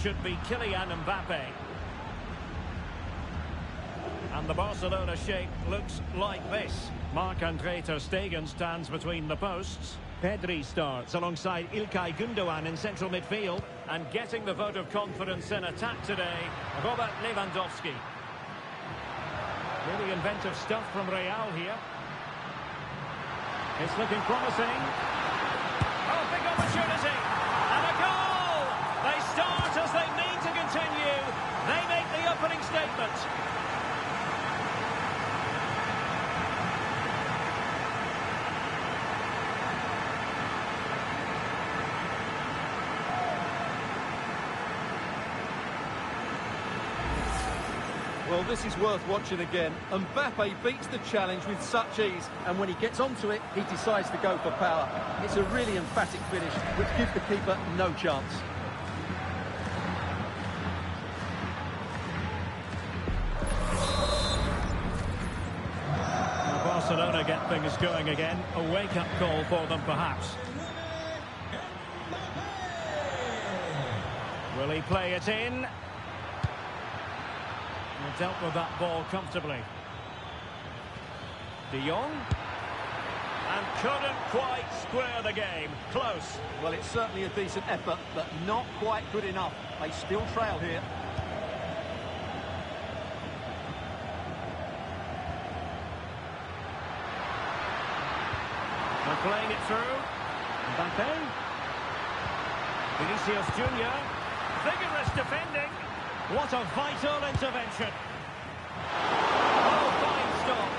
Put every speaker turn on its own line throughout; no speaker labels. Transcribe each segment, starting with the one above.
should be Kylian Mbappe. And the Barcelona shape looks like this. Marc-Andre ter Stegen stands between the posts. Pedri starts alongside İlkay Gündoğan in central midfield. And getting the vote of confidence in attack today, Robert Lewandowski. Really inventive stuff from Real here. It's looking promising. Oh, big opportunity. And a goal! They start as they mean to continue. They make the opening statement.
Well, this is worth watching again. Mbappe beats the challenge with such ease, and when he gets onto it, he decides to go for power. It's a really emphatic finish, which gives the keeper no chance.
Barcelona get things going again. A wake-up call for them, perhaps. Will he play it in? Dealt with that ball comfortably. De Jong. And couldn't quite square the game. Close.
Well, it's certainly a decent effort, but not quite good enough. They still trail here.
They're playing it through. Mbappe. Vinicius Junior. Vigorous defending. What a vital intervention. Oh, fine stop.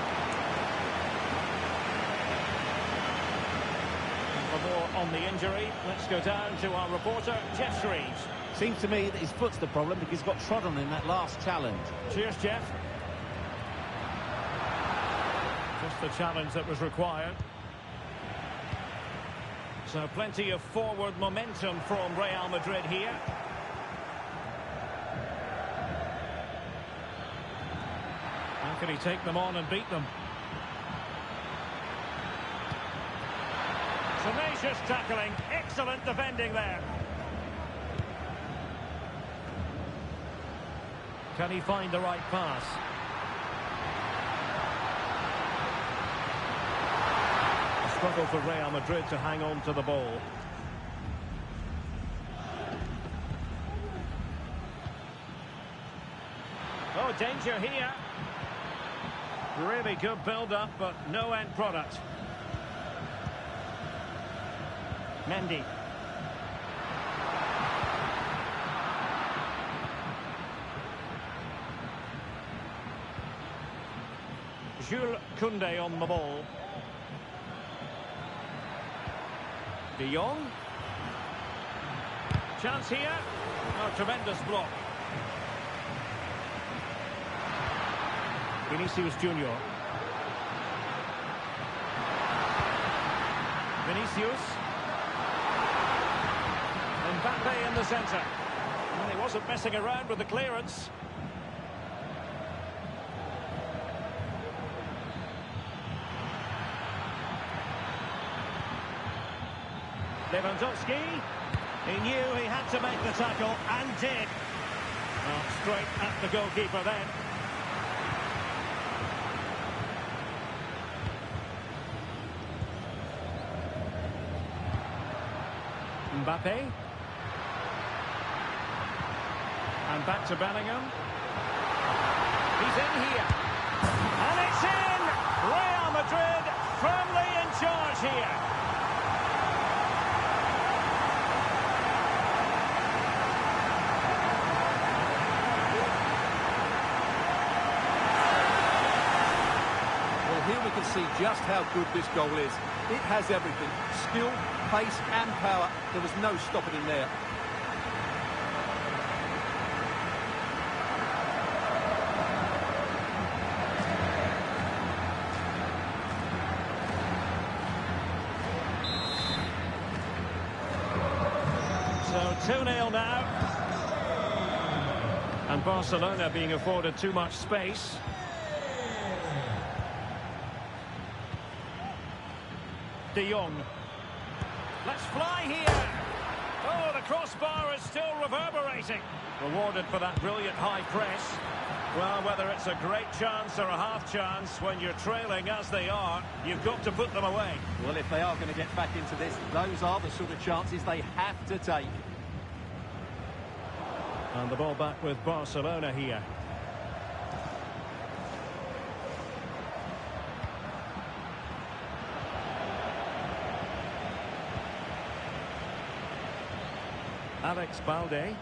For more on the injury, let's go down to our reporter, Jeff Shreves.
Seems to me that his foot's the problem because he got trod on in that last challenge.
Cheers, Jeff. Just the challenge that was required. So plenty of forward momentum from Real Madrid here. How can he take them on and beat them? Tenacious tackling, excellent defending there. Can he find the right pass? A struggle for Real Madrid to hang on to the ball. Oh, danger here. Really good build-up, but no end product. Mendy. Jules Koundé on the ball. De Jong. Chance here. Oh, tremendous block. Vinicius Junior. Vinicius. Mbappe in the centre. And he wasn't messing around with the clearance. Lewandowski. He knew he had to make the tackle and did. Well, straight at the goalkeeper then. Mbappe. And back to Bellingham. He's in here. And it's in! Real Madrid firmly in charge here.
Well, here we can see just how good this goal is. It has everything. Skill, pace and power. There was no stopping him there.
So 2-0 now. And Barcelona being afforded too much space. De Jong. Let's fly here. Oh, the crossbar is still reverberating. Rewarded for that brilliant high press. Well, whether it's a great chance or a half chance, when you're trailing as they are, you've got to put them away.
Well, if they are going to get back into this, those are the sort of chances they have to take.
And the ball back with Barcelona here. Alex Balde.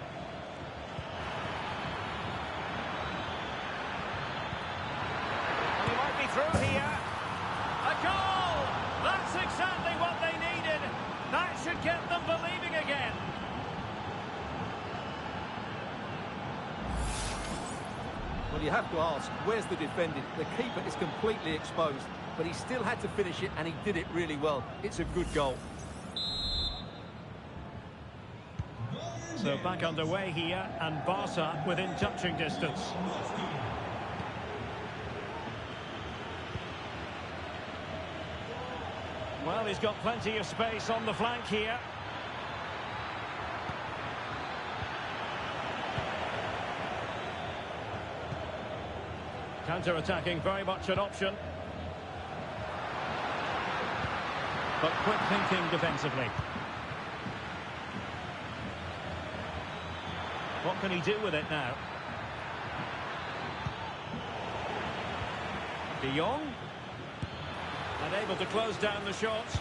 He might be through here. A goal! That's exactly what they needed. That should get them believing again.
Well, you have to ask, where's the defending? The keeper is completely exposed, but he still had to finish it, and he did it really well. It's a good goal.
So back underway here, and Barca within touching distance. Well, he's got plenty of space on the flank here. Counter-attacking, very much an option. But quick thinking defensively. What can he do with it now? De Jong. Unable to close down the shots.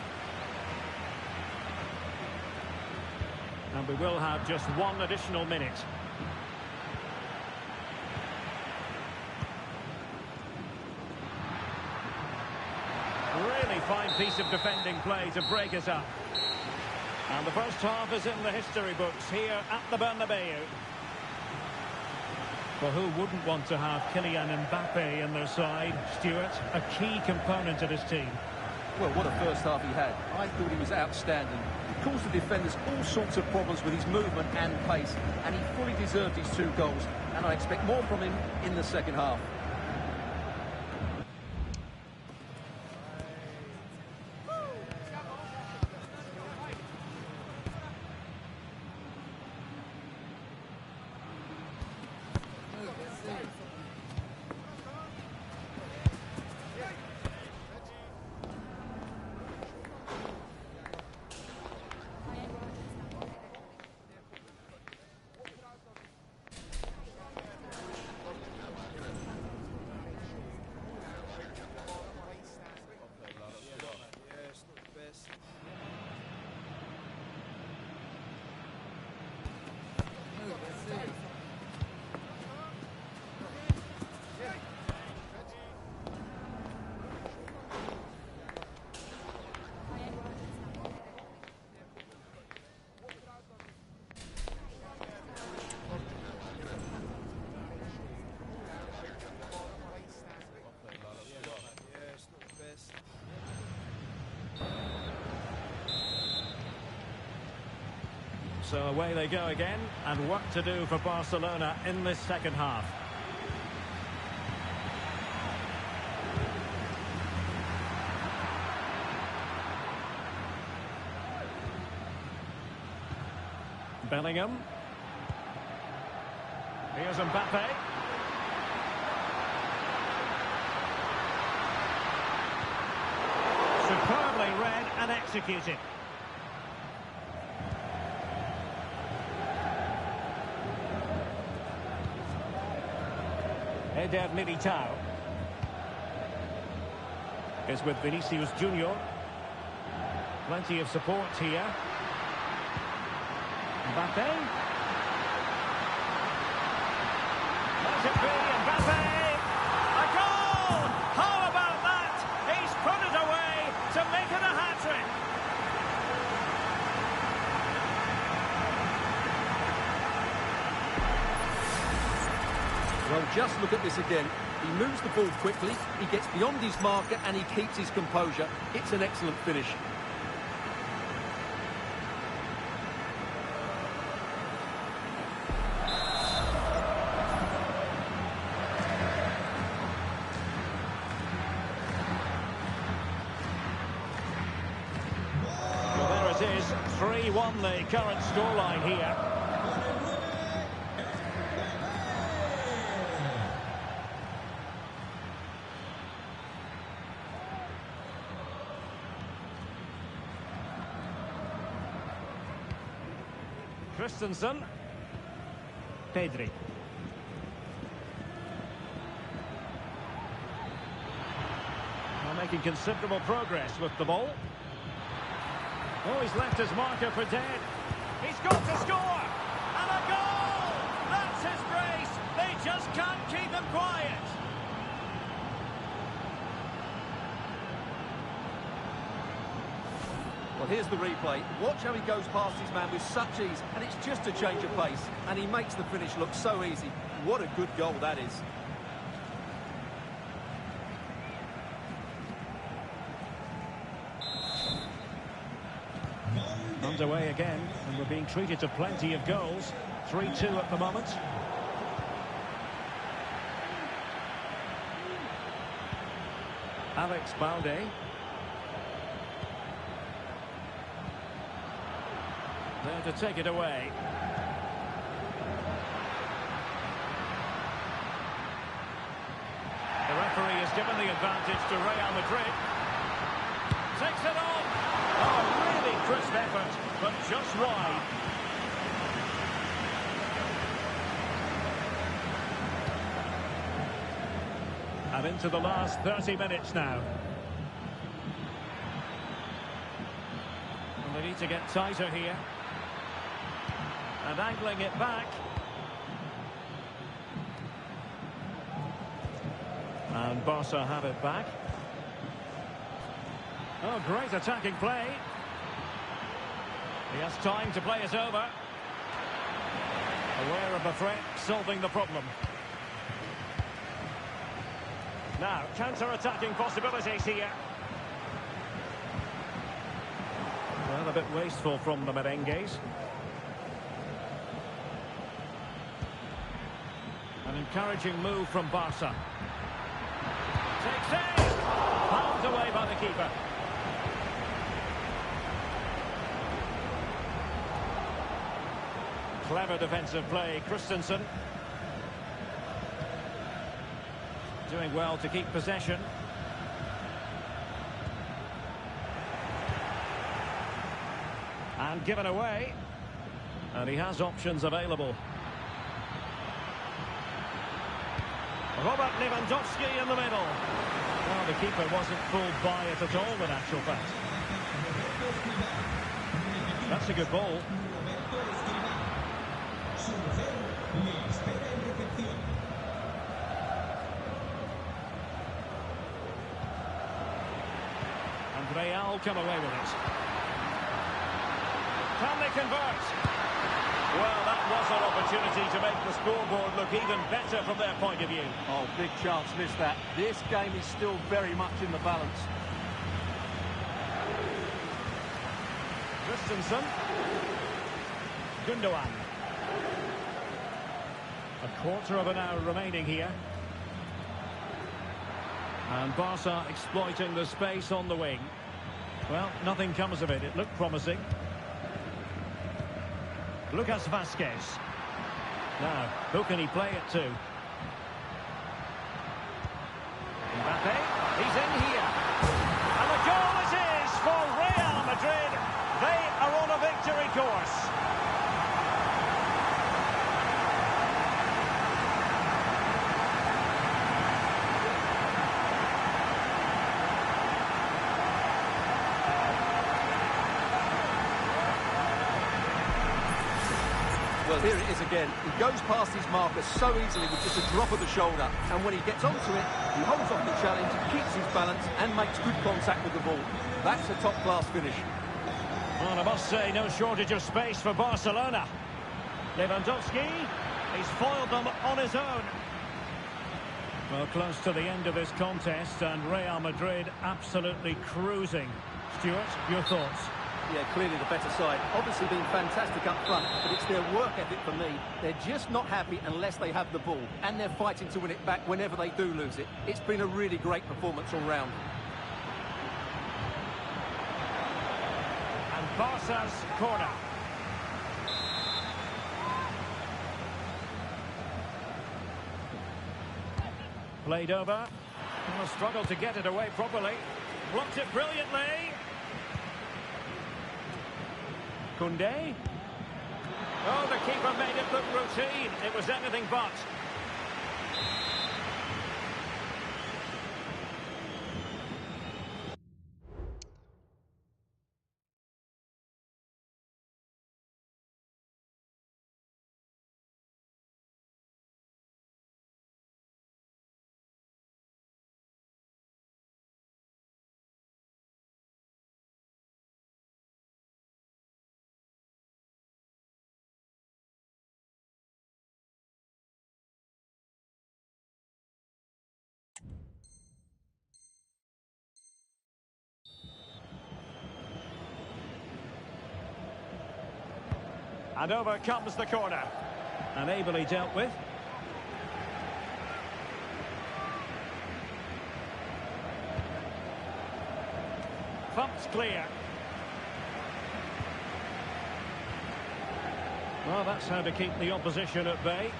And we will have just one additional minute. Really fine piece of defending play to break us up. And the first half is in the history books here at the Bernabeu. Well, who wouldn't want to have Kylian Mbappe in their side, Stuart? A key component of his team.
Well, what a first half he had. I thought he was outstanding. He caused the defenders all sorts of problems with his movement and pace, and he fully deserved his 2 goals, and I expect more from him in the second half.
So away they go again, and work to do for Barcelona in this second half. Bellingham. Here's Mbappe. Superbly read and executed. Eder Militao is with Vinicius Junior. Plenty of support here. Mbappe. Let it be Mbappe. A goal! How about that? He's put it away to make it a hat-trick.
Well, just look at this again. He moves the ball quickly, he gets beyond his marker, and he keeps his composure. It's an excellent finish.
Well, there it is. 3 3-1 the current scoreline here. Christensen. Pedri. Well, making considerable progress with the ball. Oh, he's left his marker for dead. He's got to score! And a goal! That's his brace! They just can't keep him quiet!
Well, here's the replay. Watch how he goes past his man with such ease, and it's just a change of pace, and he makes the finish look so easy. What a good goal that is.
Underway again, and we're being treated to plenty of goals. 3-2 at the moment. Alex Balde. There to take it away. The referee has given the advantage to Real Madrid. Takes it on. Oh, really crisp effort, but just wide. And into the last 30 minutes now. And they need to get tighter here. And angling it back. And Barca have it back. Oh, great attacking play. He has time to play it over. Aware of the threat, solving the problem. Now, counter-attacking possibilities here. Well, a bit wasteful from the merengues. An encouraging move from Barca. Takes it! Palmed away by the keeper. Clever defensive play, Christensen. Doing well to keep possession. And given away. And he has options available. Robert Lewandowski in the middle. Well, the keeper wasn't fooled by it at all, in actual fact. That's a good ball. And Real come away with it. Can they convert? Well, that was an opportunity to make the scoreboard look even better from their point of view.
Oh, big chance missed that. This game is still very much in the balance.
Christensen. Gundogan. A quarter of an hour remaining here. And Barca exploiting the space on the wing. Well, nothing comes of it. It looked promising. Lucas Vazquez. Now, who can he play it to? Mbappe. He's in here. And the goal it is for Real Madrid. They are on a victory course.
Well, here it is again. He goes past his marker so easily with just a drop of the shoulder. And when he gets onto it, he holds off the challenge, keeps his balance, and makes good contact with the ball. That's a top-class finish.
Well, I must say, no shortage of space for Barcelona. Lewandowski, he's foiled them on his own. Well, close to the end of this contest, and Real Madrid absolutely cruising. Stuart, your thoughts?
Yeah, clearly the better side. Obviously been fantastic up front, but it's their work ethic for me. They're just not happy unless they have the ball, and they're fighting to win it back whenever they do lose it. It's been a really great performance all round.
And Barca's corner. Played over. And a struggle to get it away properly. Blocked it brilliantly. Koundé. Oh, the keeper made it look routine. It was anything but. And over comes the corner. And ably dealt with. Thumped clear. Well, that's how to keep the opposition at bay.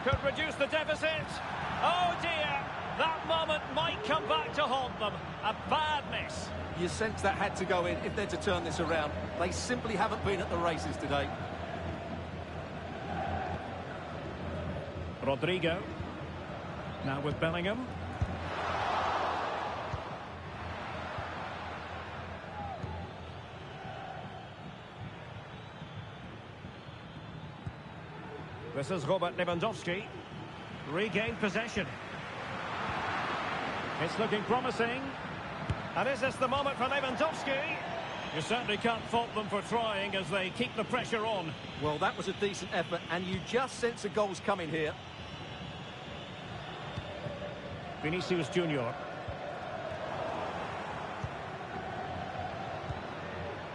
Could reduce the deficit. Oh dear, that moment might come back to haunt them. A bad miss.
You sense that had to go in if they're to turn this around. They simply haven't been at the races today.
Rodrigo. Now with Bellingham. This is Robert Lewandowski. Regained possession. It's looking promising. And is this the moment for Lewandowski? You certainly can't fault them for trying as they keep the pressure on.
Well, that was a decent effort, and you just sense a goal's coming here.
Vinicius Junior.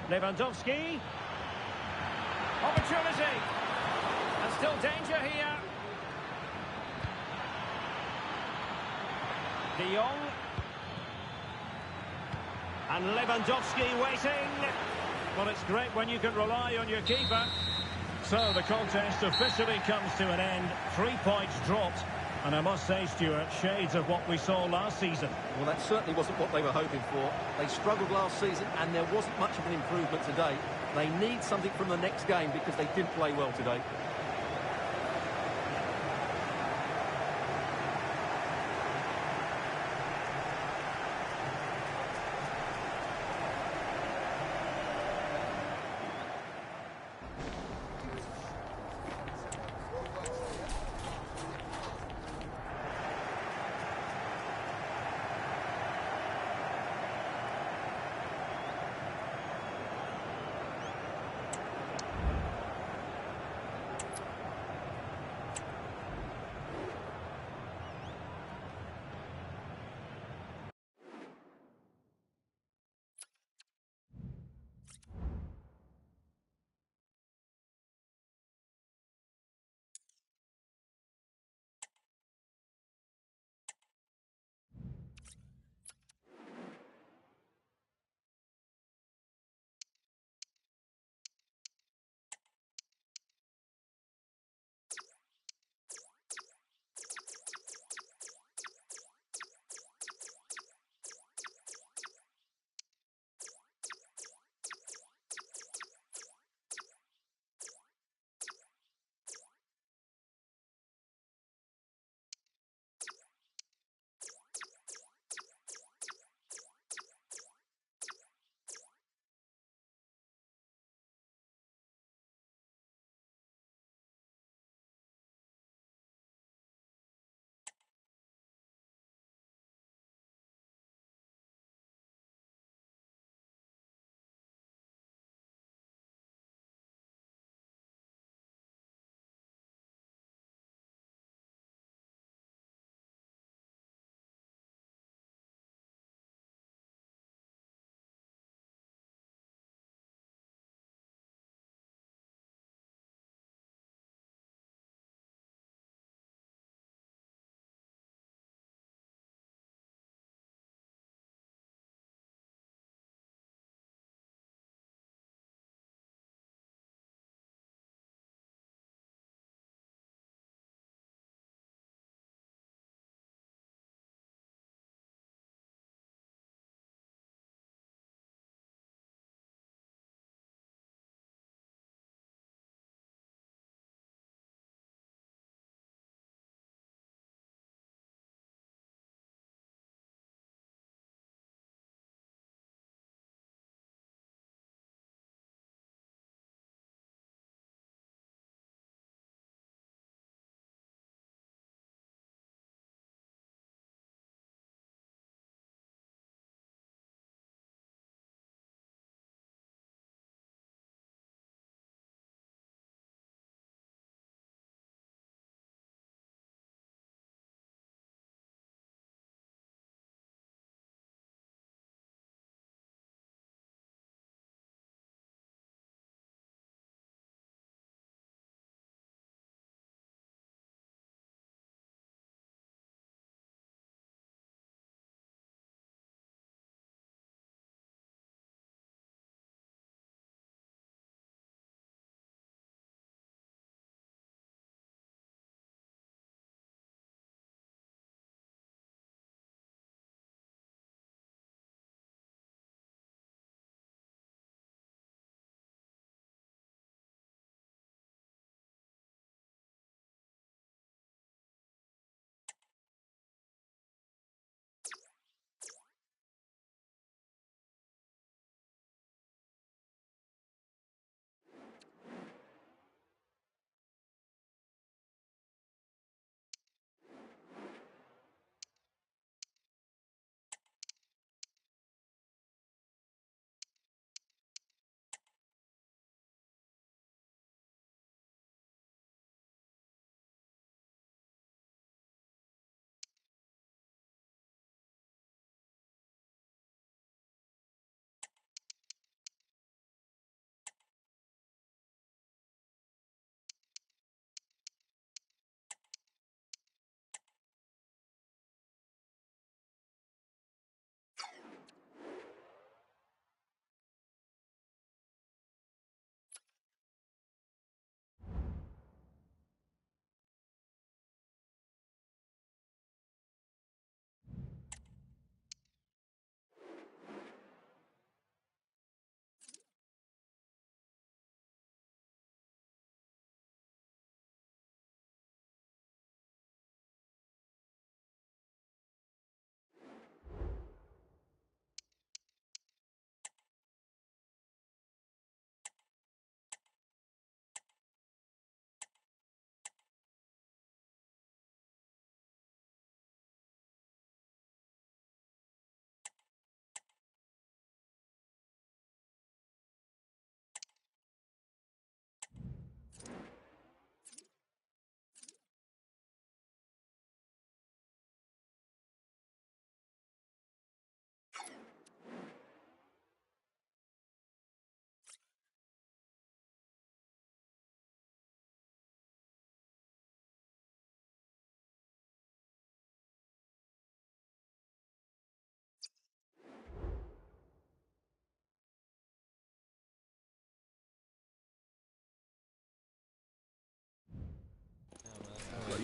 Lewandowski. Opportunity. And still danger here. De Jong. And Lewandowski waiting. Well, it's great when you can rely on your keeper. So the contest officially comes to an end. 3 points dropped. And I must say, Stuart, shades of what we saw last season.
Well, that certainly wasn't what they were hoping for. They struggled last season and there wasn't much of an improvement today. They need something from the next game because they didn't play well today.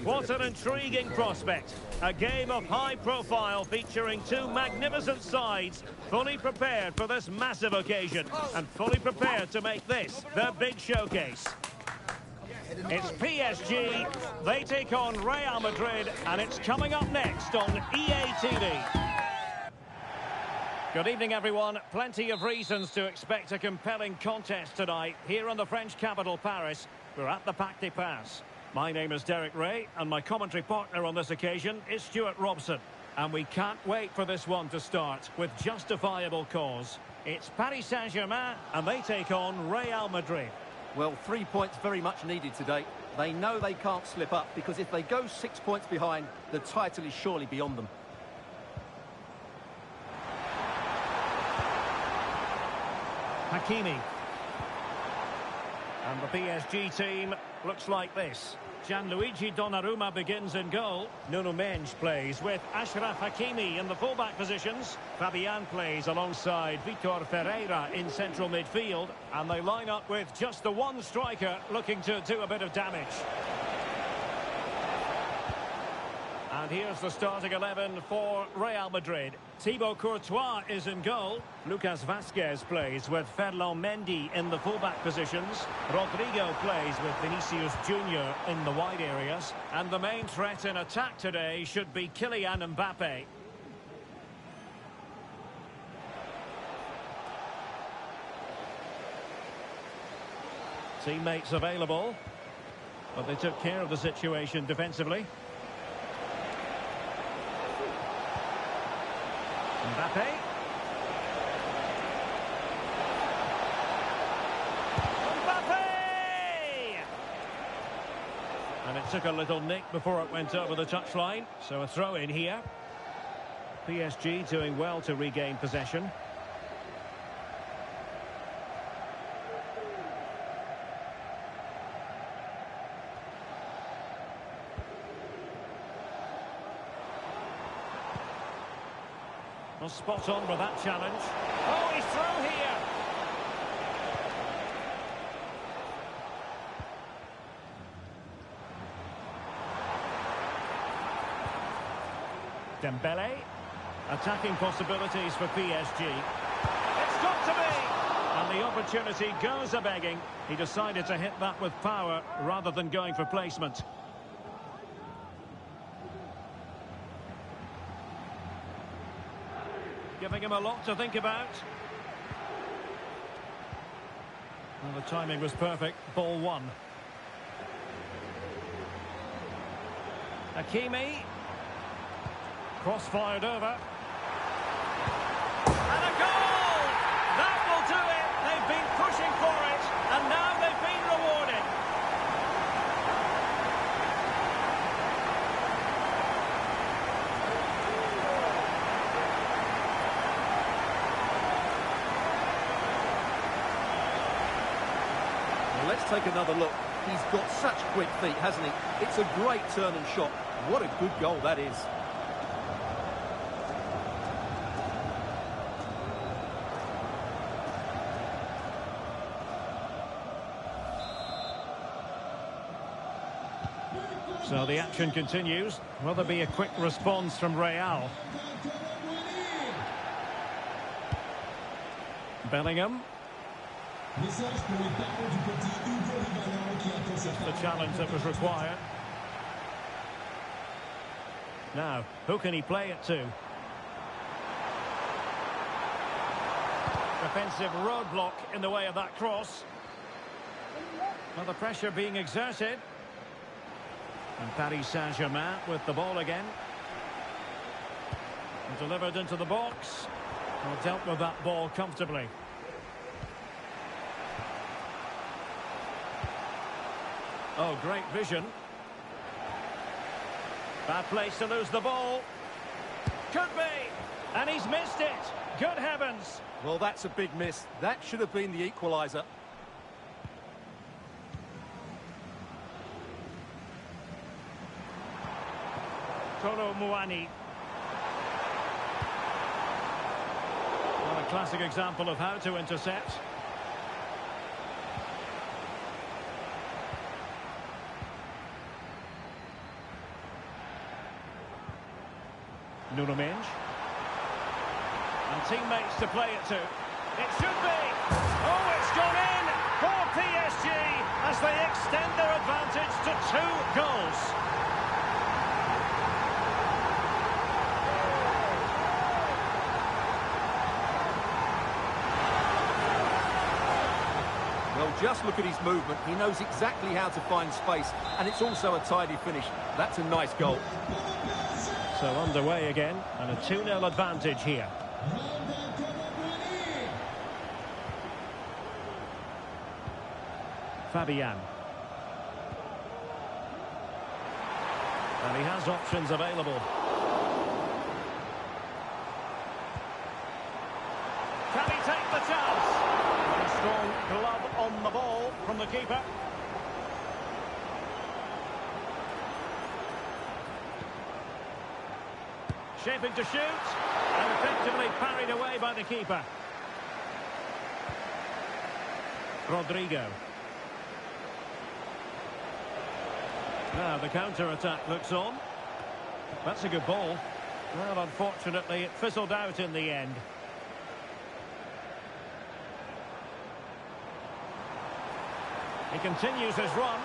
What an intriguing prospect. A game of high profile featuring two magnificent sides, fully prepared for this massive occasion and fully prepared to make this their big showcase. It's PSG, they take on Real Madrid, and it's coming up next on EA TV. Good evening, everyone. Plenty of reasons to expect a compelling contest tonight here in the French capital, Paris. We're at the Parc des Princes. My name is Derek Ray, and my commentary partner on this occasion is Stuart Robson. And we can't wait for this one to start with justifiable cause. It's Paris Saint-Germain, and they take on Real Madrid.
Well, 3 points very much needed today. They know they can't slip up, because if they go 6 points behind, the title is surely beyond them.
Hakimi. And the PSG team looks like this. Gianluigi Donnarumma begins in goal. Nuno Mendes plays with Achraf Hakimi in the fullback positions. Fabian plays alongside Vitor Ferreira in central midfield. And they line up with just the one striker looking to do a bit of damage. And here's the starting 11 for Real Madrid. Thibaut Courtois is in goal. Lucas Vazquez plays with Ferland Mendy in the fullback positions. Rodrigo plays with Vinicius Junior in the wide areas. And the main threat in attack today should be Kylian Mbappe. Teammates available, but they took care of the situation defensively. Mbappe. Mbappe! And it took a little nick before it went over the touchline. So a throw in here. PSG doing well to regain possession. Well, spot on with that challenge. Oh, he's through here. Dembele. Attacking possibilities for PSG. It's got to be! And the opportunity goes a-begging. He decided to hit that with power rather than going for placement. Giving him a lot to think about. Well, the timing was perfect. Ball one. Hakimi. Cross-fired over. And a goal! That will do it! They've been pushing for it, and now they've been rewarded.
Let's take another look. He's got such quick feet, hasn't he? It's a great turn and shot. What a good goal that is.
So the action continues. Will there be a quick response from Real? Bellingham. Just the challenge that was required. Now, who can he play it to? Defensive roadblock in the way of that cross. Well, the pressure being exerted. And Paris Saint-Germain with the ball again. And delivered into the box. Well, dealt with that ball comfortably. Oh, great vision. Bad place to lose the ball. Could be. And he's missed it. Good heavens.
Well, that's a big miss. That should have been the equaliser.
Kolo Muani. Well, a classic example of how to intercept. Nuno Mendes. And teammates to play it to. It should be. Oh, it's gone in for PSG as they extend their advantage to 2 goals.
Well, just look at his movement. He knows exactly how to find space, and it's also a tidy finish. That's a nice goal.
So underway again, and a 2-0 advantage here. Fabian. And he has options available. Can he take the chance? A strong glove on the ball from the keeper. Shaping to shoot, and effectively parried away by the keeper. Rodrigo. Now the counter-attack looks on. That's a good ball. Well, unfortunately, it fizzled out in the end. He continues his run.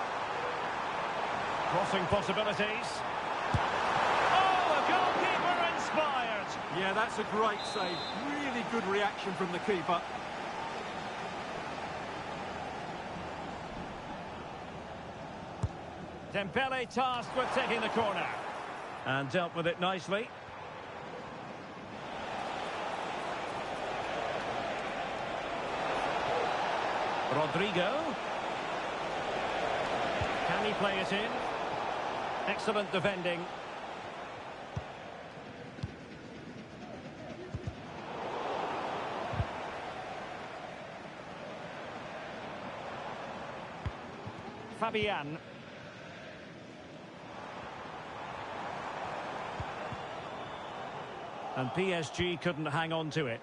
Crossing possibilities.
Yeah, that's a great save. Really good reaction from the keeper.
Dembele tasked with taking the corner. And dealt with it nicely. Rodrigo. Can he play it in? Excellent defending. Fabian. And PSG couldn't hang on to it.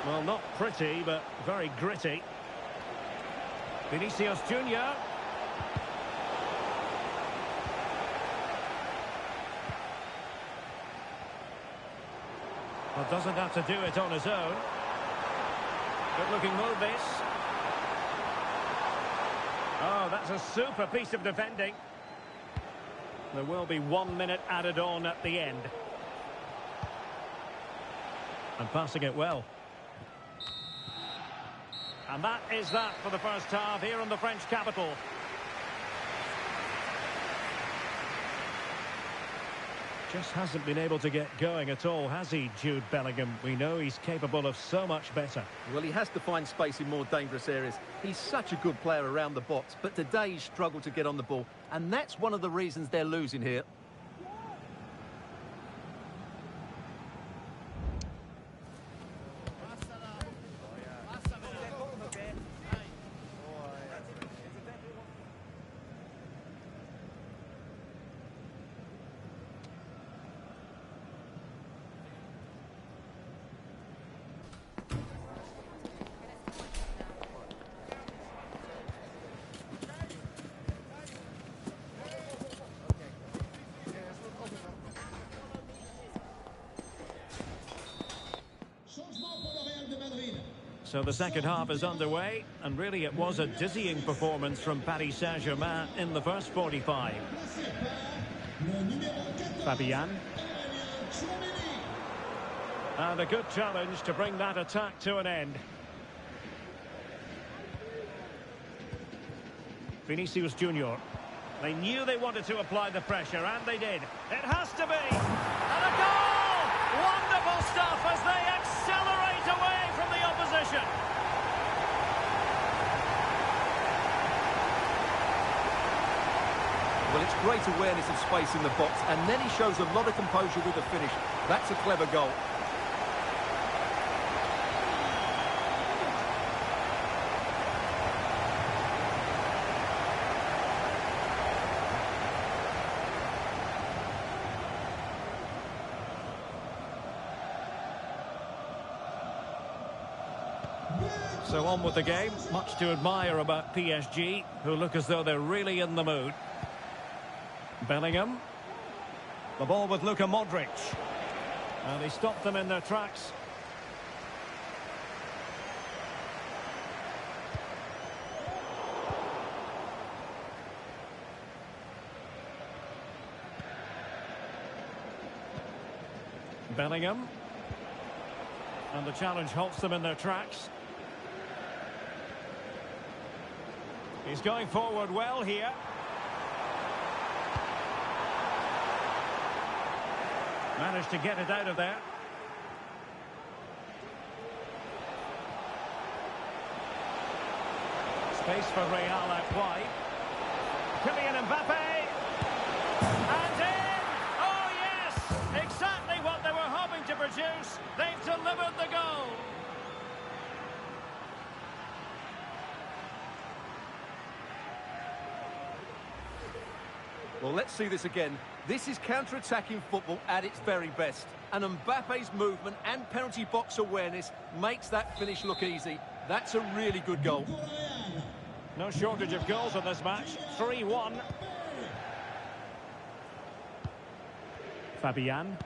Well, not pretty, but very gritty. Vinicius Junior. Well, doesn't have to do it on his own. Good-looking move, this. Oh, that's a super piece of defending. There will be 1 minute added on at the end. And passing it well. And that is that for the first half here in the French capital. Just hasn't been able to get going at all, has he, Jude Bellingham? We know he's capable of so much better.
Well, he has to find space in more dangerous areas. He's such a good player around the box, but today he's struggled to get on the ball, and that's one of the reasons they're losing here.
So the second half is underway, and really it was a dizzying performance from Paris Saint-Germain in the first 45. Fabian. And a good challenge to bring that attack to an end. Vinicius Junior. They knew they wanted to apply the pressure, and they did. It has to be! And a goal! Wonderful stuff as they accelerate away from the opposition.
Well, it's great awareness of space in the box, and then he shows a lot of composure with the finish. That's a clever goal.
So on with the game. Much to admire about PSG, who look as though they're really in the mood. Bellingham. The ball with Luka Modric. And he stopped them in their tracks. Bellingham. And the challenge halts them in their tracks. He's going forward well here. Managed to get it out of there. Space for Real out wide. Kylian Mbappe. And in! Oh yes! Exactly what they were hoping to produce. They've delivered the goal.
Well, let's see this again. This is counter-attacking football at its very best. And Mbappe's movement and penalty box awareness makes that finish look easy. That's a really good goal.
No shortage of goals in this match. 3-1. Fabian.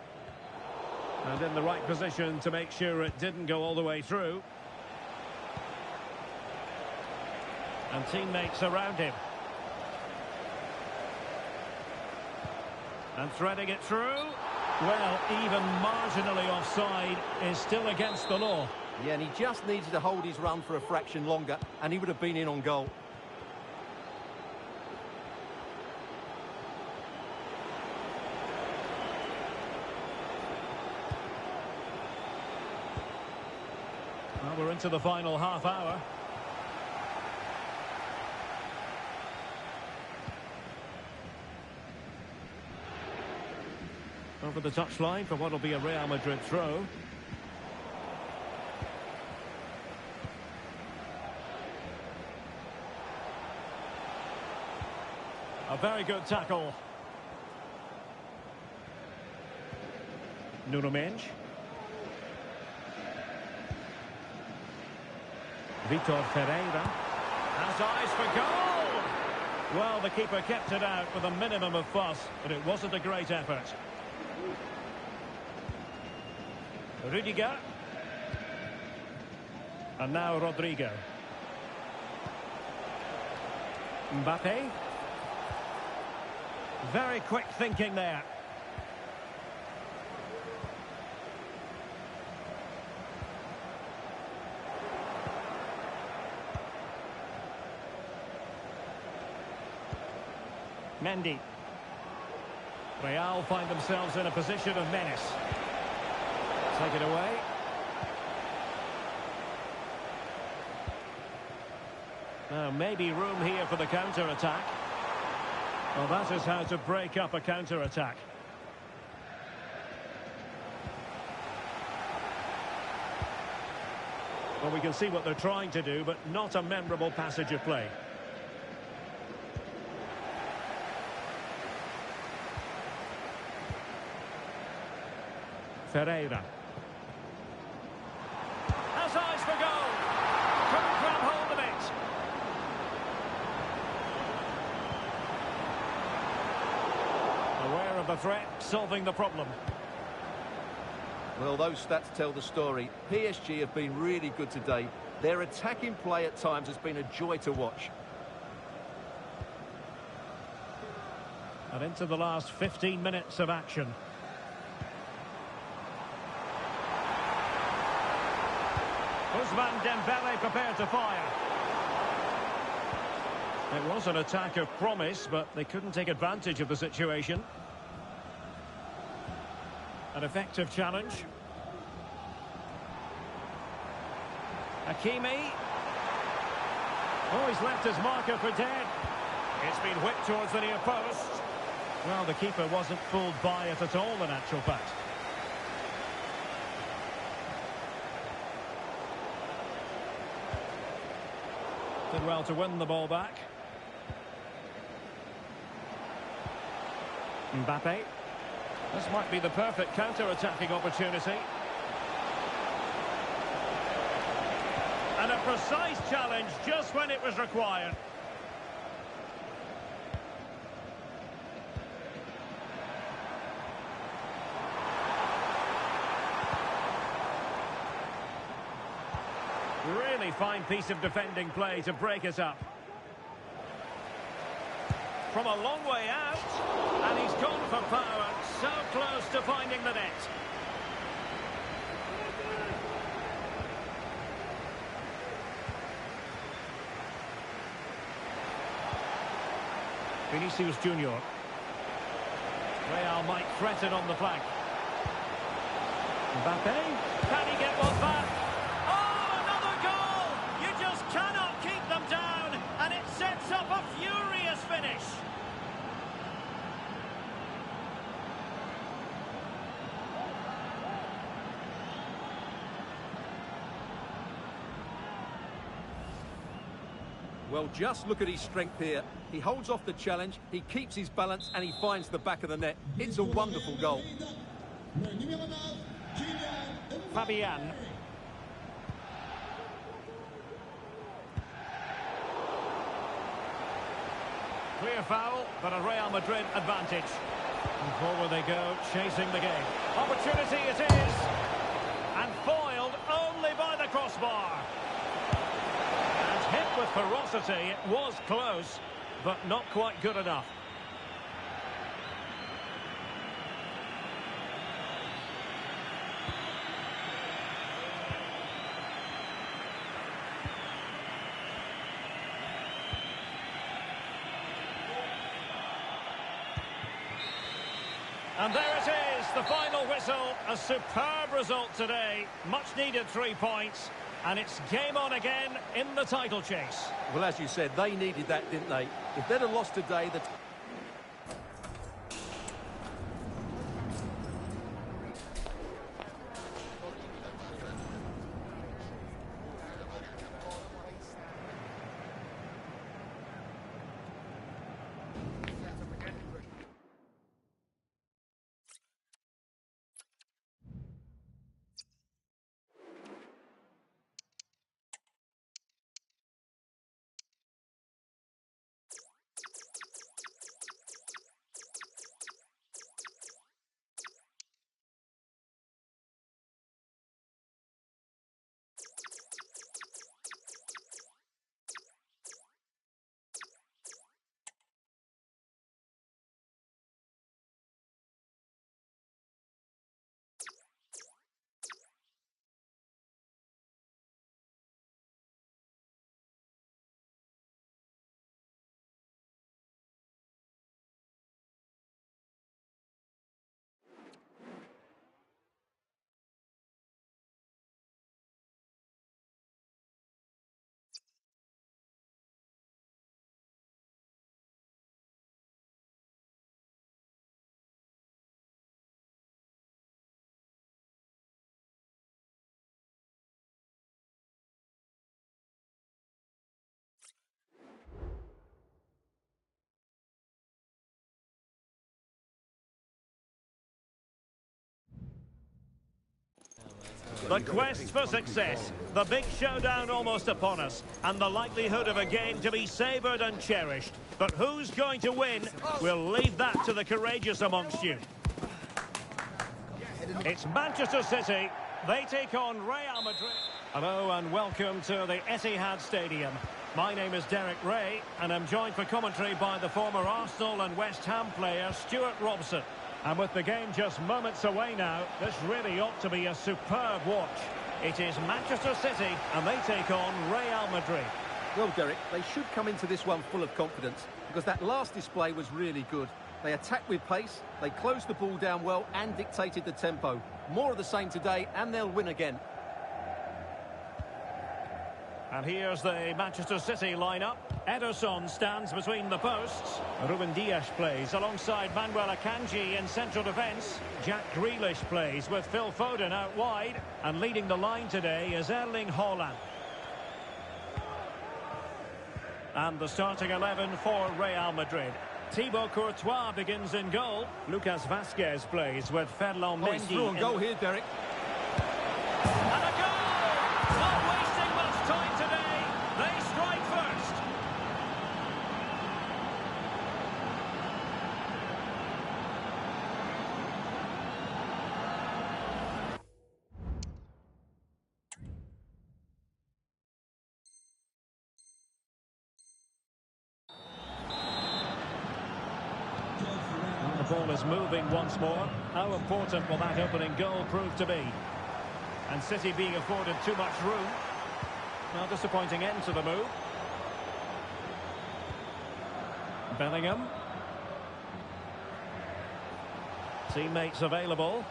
And in the right position to make sure it didn't go all the way through. And teammates around him. And threading it through. Well, even marginally offside is still against the law.
Yeah, and he just needed to hold his run for a fraction longer, and he would have been in on goal.
Well, we're into the final half hour. Over the touchline for what will be a Real Madrid throw. A very good tackle. Nuno Mendes. Vitor Ferreira. Has eyes for goal! Well, the keeper kept it out with a minimum of fuss, but it wasn't a great effort. Rudiger. And now Rodrigo. Mbappe. Very quick thinking there. Mendy. Real find themselves in a position of menace. Take it away. Now maybe room here for the counter-attack. Well, that is how to break up a counter-attack. Well, we can see what they're trying to do, but not a memorable passage of play. Ferreira. Has eyes for goal. Couldn't grab hold of it. Aware of the threat, solving the problem.
Well, those stats tell the story. PSG have been really good today. Their attacking play at times has been a joy to watch.
And into the last 15 minutes of action. Ousmane Dembele prepared to fire. It was an attack of promise, but they couldn't take advantage of the situation. An effective challenge. Hakimi. Oh, he's left his marker for dead. It's been whipped towards the near post. Well, the keeper wasn't fooled by it at all, in actual fact. Did well to win the ball back. Mbappe. This might be the perfect counter-attacking opportunity. And a precise challenge just when it was required. Really fine piece of defending play to break it up. From a long way out, and he's gone for power, so close to finding the net. Vinicius Junior. Real might threaten on the flank. Mbappe, can he get one back? Oh, another goal! You just cannot keep them down, and it sets up a furious finish.
Well, just look at his strength here. He holds off the challenge, he keeps his balance, and he finds the back of the net. It's a wonderful goal.
Fabian. Clear foul, but a Real Madrid advantage. And forward they go, chasing the game. Opportunity it is. And foiled only by the crossbar. And hit with ferocity, it was close, but not quite good enough. And there it is, the final whistle. A superb result today. Much needed 3 points. And it's game on again in the title chase.
Well, as you said, they needed that, didn't they? If they'd have lost today, the
The quest for success, the big showdown almost upon us, and the likelihood of a game to be savoured and cherished. But who's going to win? We'll leave that to the courageous amongst you. It's Manchester City. They take on Real Madrid. Hello and welcome to the Etihad Stadium. My name is Derek Ray, and I'm joined for commentary by the former Arsenal and West Ham player Stuart Robson. And with the game just moments away now, this really ought to be a superb watch. It is Manchester City, and they take on Real Madrid.
Well, Derek, they should come into this one full of confidence, because that last display was really good. They attacked with pace, they closed the ball down well and dictated the tempo. More of the same today, and they'll win again.
And here's the Manchester City lineup. Ederson stands between the posts. Ruben Dias plays alongside Manuel Akanji in central defence. Jack Grealish plays with Phil Foden out wide. And leading the line today is Erling Haaland. And the starting 11 for Real Madrid. Thibaut Courtois begins in goal. Lucas Vazquez plays with Ferland
Mendy. Through on goal here, Derek.
And a goal! Not wasting much time ball is moving once more. How important will that opening goal prove to be? And City being afforded too much room. Well, disappointing end to the move. Bellingham. Teammates available.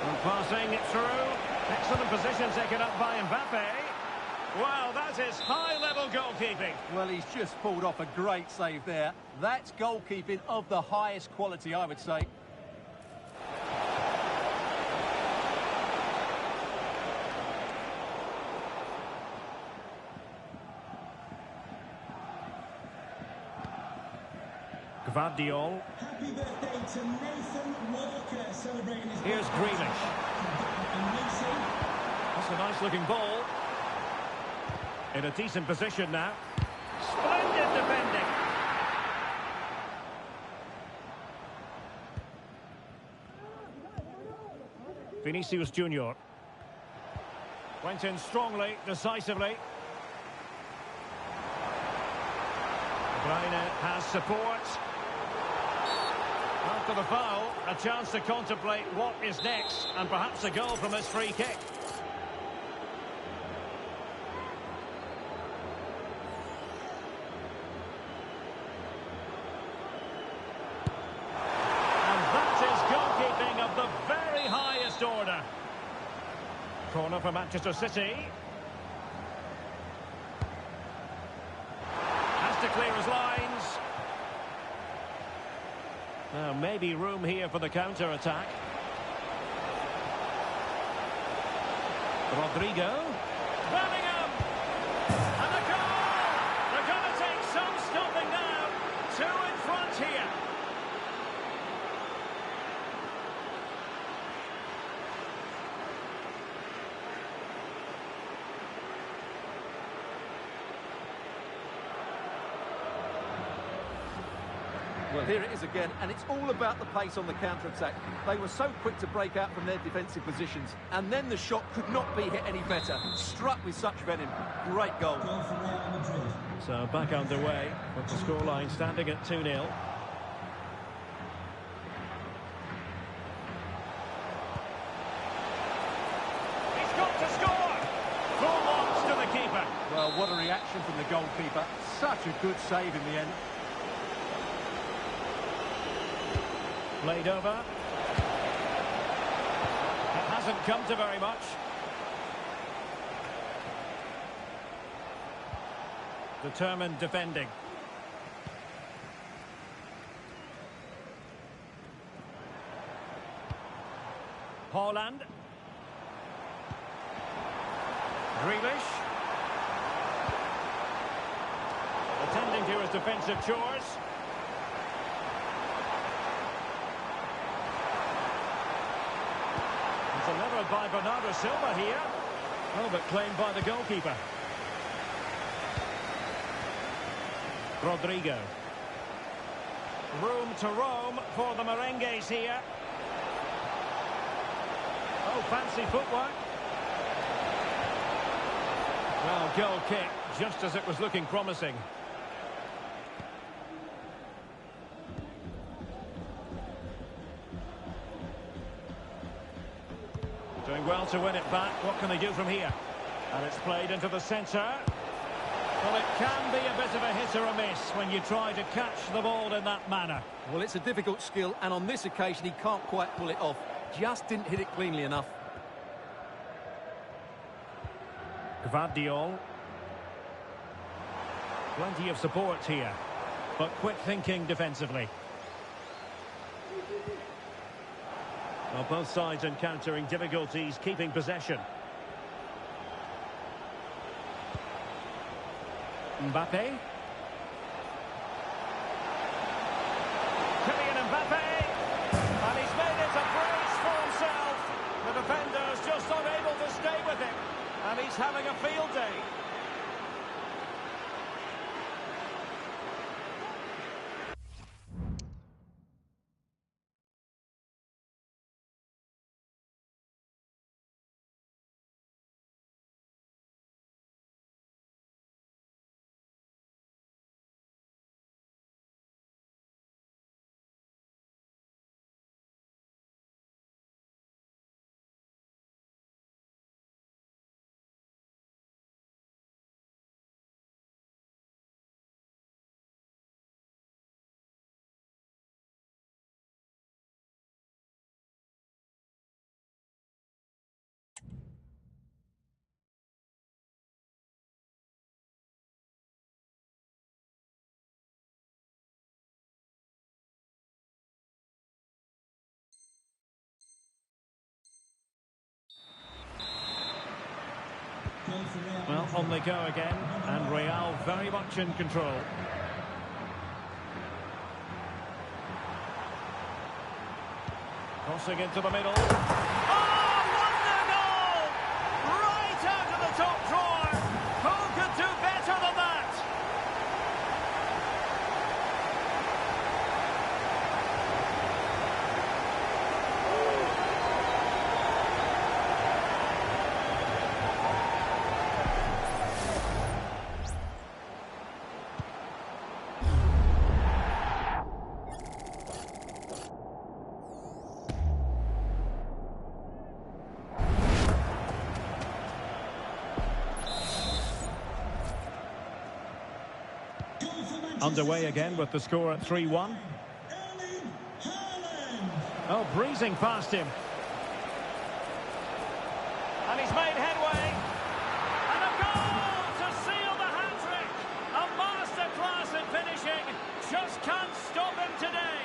And passing it through. Excellent position taken up by Mbappe. Well, that is high-level goalkeeping.
Well, he's just pulled off a great save there. That's goalkeeping of the highest quality, I would say.
Gvardiol.
Happy birthday to Nathan Walker, celebrating his
Here's
birthday.
Grealish.
And Lucy.
That's a nice-looking ball. In a decent position now. Splendid defending. Vinicius Junior. Went in strongly, decisively. Bruyne has support. After the foul, a chance to contemplate what is next, and perhaps a goal from his free kick. And that is goalkeeping of the very highest order. Corner for Manchester City. Has to clear his lines. Now, maybe room here for the counter-attack. Rodrigo. Bellingham! And a goal! They're going to take some stopping now. Two in front here.
Well, here it is again, and it's all about the pace on the counter-attack. They were so quick to break out from their defensive positions, and then the shot could not be hit any better. Struck with such venom. Great goal.
Goal for Real Madrid.
So back underway, with the scoreline standing at 2-0. He's got to score! Full marks to the keeper.
Well, what a reaction from the goalkeeper. Such a good save in the end.
Played over. It hasn't come to very much. Determined defending. Haaland. Grealish. Attending to his defensive chores. Delivered by Bernardo Silva here. Oh, but claimed by the goalkeeper. Rodrigo. Room to roam for the Merengues here. Oh, fancy footwork. Well, goal kick, just as it was looking promising. Doing well to win it back. What can they do from here? And it's played into the centre. Well, it can be a bit of a hit or a miss when you try to catch the ball in that manner.
Well, it's a difficult skill, and on this occasion he can't quite pull it off. Just didn't hit it cleanly enough.
Gvardiol. Plenty of support here, but quick thinking defensively. Well, both sides encountering difficulties keeping possession. Mbappe. Kylian Mbappe. And he's made it a brace for himself. The defender's just unable to stay with him. And he's having a field day. Well, on they go again, and Real very much in control. Crossing into the middle. Oh, wonder goal! Right out of the top drawer. Who could do better than that? Underway again with the score at 3-1. Oh, breezing past him. And he's made headway. And a goal to seal the hat-trick. A masterclass in finishing. Just can't stop him today.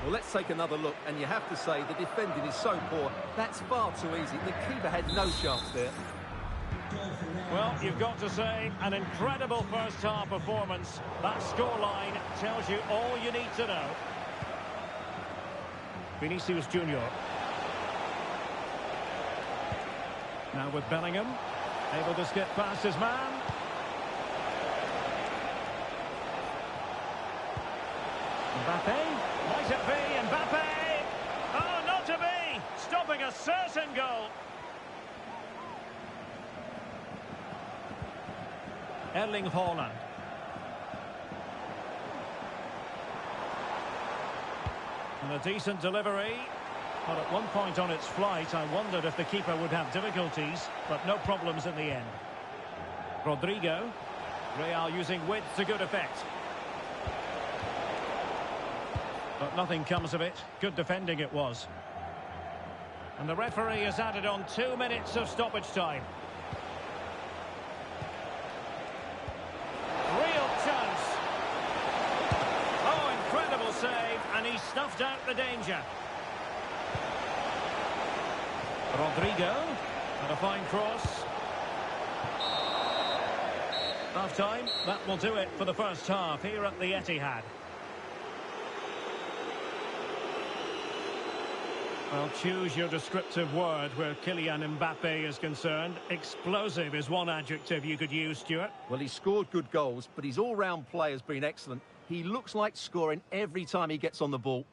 Well, let's take another look, and you have to say the defending is so poor. That's far too easy. The keeper had no chance there.
Well, you've got to say, an incredible first-half performance. That scoreline tells you all you need to know. Vinicius Junior. Now with Bellingham, able to skip past his man. Mbappe. Might it be Mbappe? Oh, not to be! Stopping a certain goal. Erling Haaland. And a decent delivery. But at one point on its flight, I wondered if the keeper would have difficulties, but no problems in the end. Rodrigo. Real using width to good effect. But nothing comes of it. Good defending it was. And the referee has added on 2 minutes of stoppage time. Real chance. Oh, incredible save. And he snuffed out the danger. Rodrigo. And a fine cross. Half time. That will do it for the first half here at the Etihad. Well, choose your descriptive word where Kylian Mbappe is concerned. Explosive is one adjective you could use, Stuart.
Well, he scored good goals, but his all-round play has been excellent. He looks like scoring every time he gets on the ball.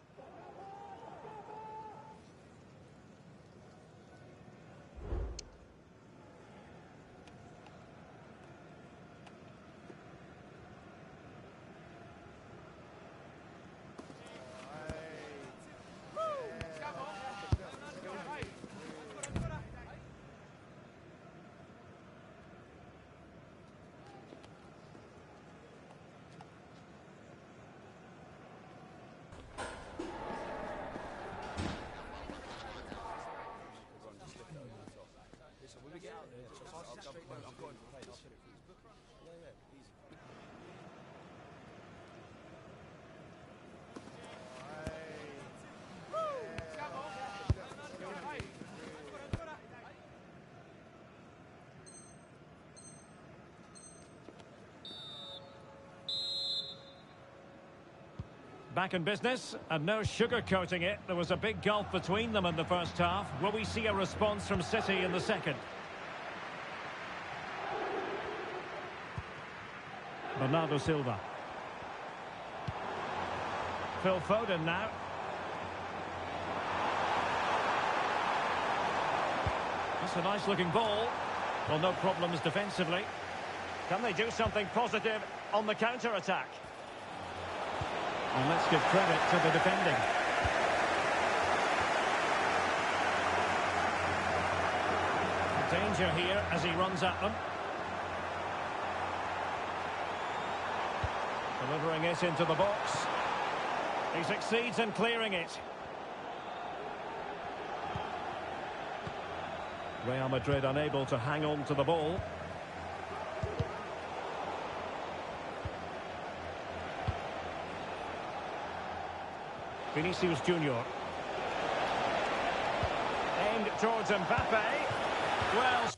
Back in business, and no sugarcoating it. There was a big gulf between them in the first half. Will we see a response from City in the second? Bernardo Silva. Phil Foden now. That's a nice-looking ball. Well, no problems defensively. Can they do something positive on the counter-attack? And let's give credit to the defending. Danger here as he runs at them. Delivering it into the box. He succeeds in clearing it. Real Madrid unable to hang on to the ball. Vinicius Junior. Aimed towards Mbappe. Well...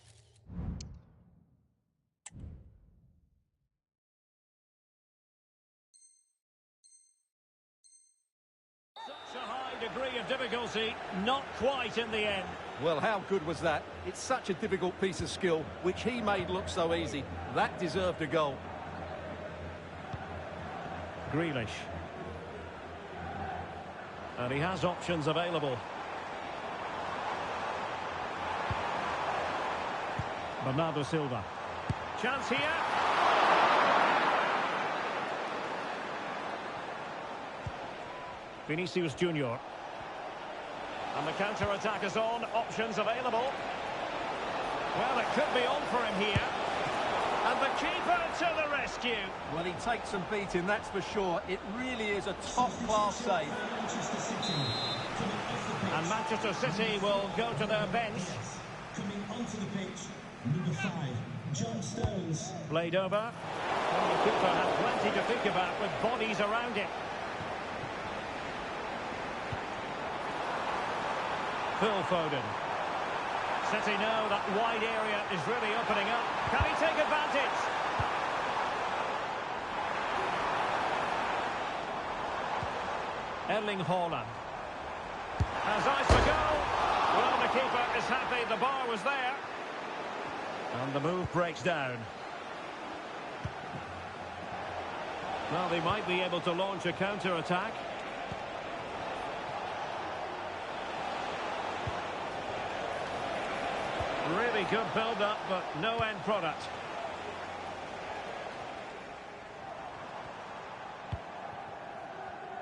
Such a high degree of difficulty, not quite in the end.
Well, how good was that? It's such a difficult piece of skill, which he made look so easy. That deserved a goal.
Grealish. And he has options available. Bernardo Silva. Chance here. Vinicius Junior. And the counter-attack is on. Options available. Well, it could be on for him here. And the keeper to the rescue.
Well, he takes some beating, that's for sure. It really is a top-class save.
And Manchester City will go to their bench.
Coming onto the pitch, number 5, John Stones.
Played over. Well, the keeper had plenty to think about with bodies around it. Phil Foden. City know that wide area is really opening up. Can he take advantage? Erling Haaland. Has eyes for goal. Well, the keeper is happy the bar was there. And the move breaks down. Well, they might be able to launch a counter-attack. Really good build-up, but no end product.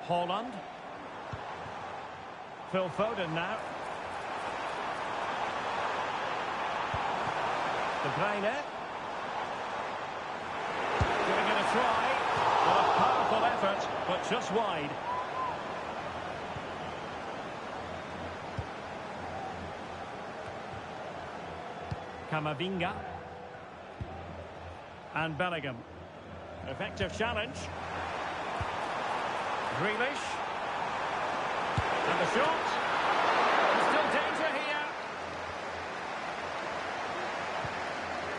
Haaland. Phil Foden now. De Bruyne. Giving it a try. Well, a powerful effort, but just wide. Camavinga. And Bellingham. Effective challenge. Grealish. And the shot. There's still danger here.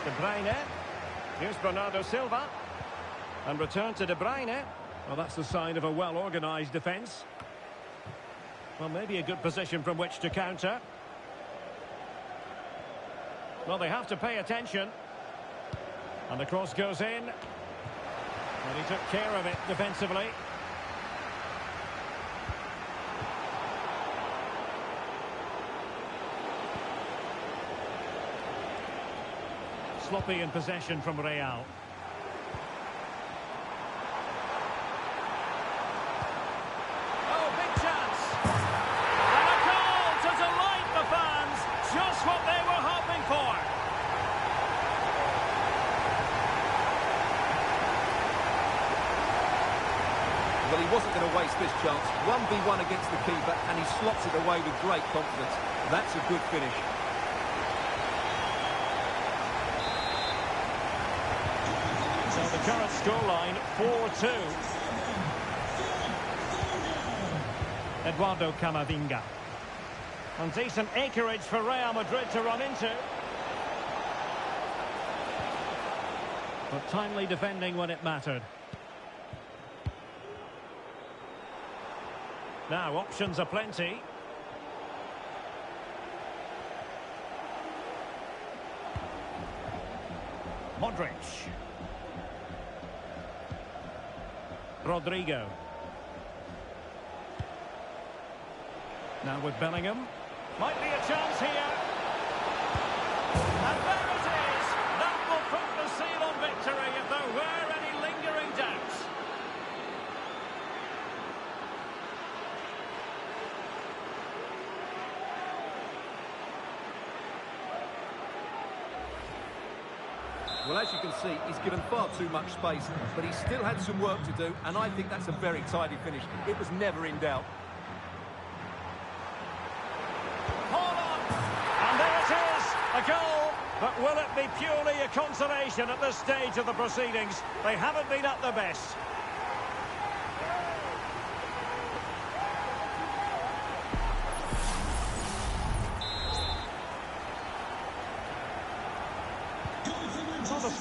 De Bruyne. Here's Bernardo Silva. And return to De Bruyne. Well, that's the sign of a well-organised defence. Well, maybe a good position from which to counter. Well, they have to pay attention. And the cross goes in. And he took care of it defensively. Sloppy in possession from Real. Oh, big chance. And a goal to delight the fans. Just what they were hoping for.
Well, he wasn't going to waste this chance. 1v1 against the keeper, and he slots it away with great confidence. That's a good finish.
So the current scoreline, 4-2. Eduardo Camavinga. And decent acreage for Real Madrid to run into. But timely defending when it mattered. Now, options are plenty. Modric. Rodrigo. Now with Bellingham. Might be a chance here. And there it is. That will put the seal on victory if there were any lingering doubts.
Well, as you can see, he's given far too much space, but he still had some work to do, and I think that's a very tidy finish. It was never in doubt.
And there it is, a goal. But will it be purely a consolation at this stage of the proceedings? They haven't been at their best.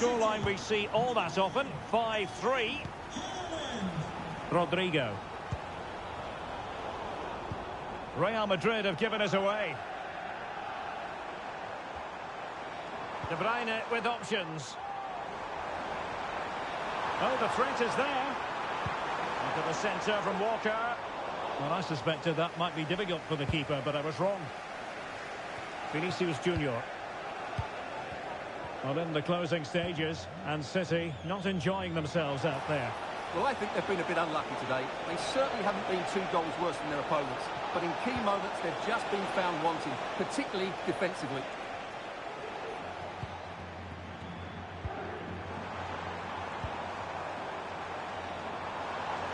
scoreline we see all that often, 5-3. Rodrigo. Real Madrid have given us away. De Bruyne with options. Oh, the threat is there. Into the centre from Walker. Well, I suspected that might be difficult for the keeper, but I was wrong. Vinicius Junior. Well, in the closing stages, and City not enjoying themselves out there.
Well, I think they've been a bit unlucky today. They certainly haven't been 2 goals worse than their opponents, but in key moments they've just been found wanting, particularly defensively.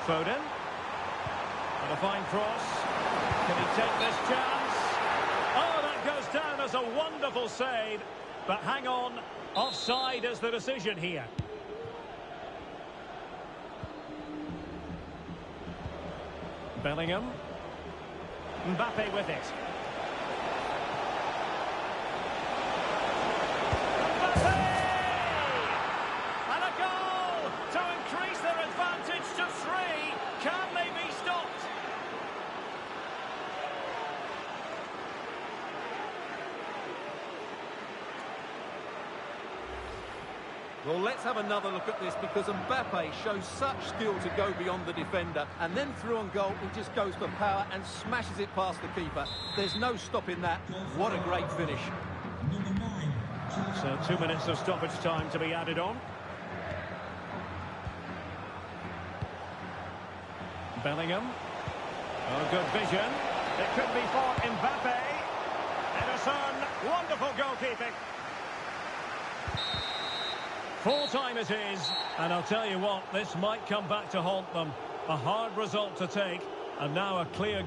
Foden. And a fine cross. Can he take this chance? Oh, that goes down as a wonderful save. But hang on, offside is the decision here. Bellingham. Mbappe with it. Mbappe! And a goal to increase their advantage to 3. Can they be stopped?
Well, let's have another look at this because Mbappe shows such skill to go beyond the defender, and then through on goal he just goes for power and smashes it past the keeper. There's no stopping that. What a great finish.
Number 9.
So 2 minutes of stoppage time to be added on. Bellingham. Oh, good vision. It could be for Mbappe. Ederson, wonderful goalkeeping. Full time it is, and I'll tell you what, this might come back to haunt them. A hard result to take, and now a clear